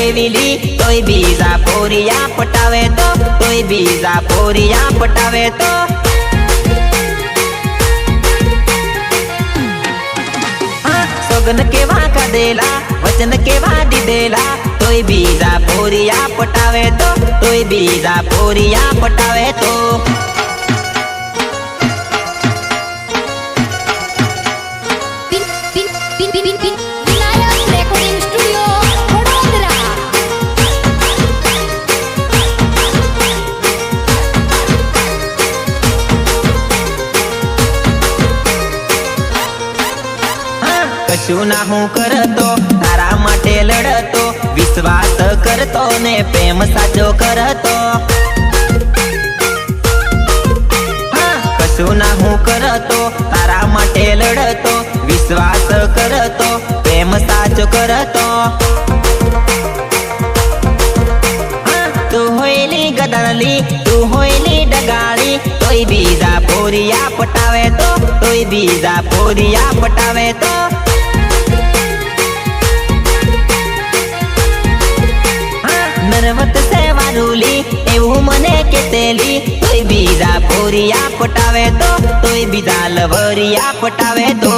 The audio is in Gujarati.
લેવીલી તોય બીજા પોરિયા પટાવે તો તોય બીજા પોરિયા પટાવે તો સોગન કેવા કાઢેલા વચન કેવા દીધેલા તોય બીજા પોરિયા પટાવે તો તોય બીજા પોરિયા પટાવે તો કશું ના હું કરતો તારા માટે લડતો વિશ્વાસ કરતો ને પ્રેમ સાચો કરતો કશું ના હું કરતો તારા માટે લડતો વિશ્વાસ કરતો પ્રેમ સાચો કરતો તું હોયલી ગદરલી તું હોયલી ડગાળી તોય બીજા પોરિયા પટાવે તો તોય બીજા પોરિયા પટાવે તો નરવત સે વારુલી એવું મને કેતેલી તોય બીજા પોરિયા પટાવે તો તોય બીજા લવરિયા પટાવે તો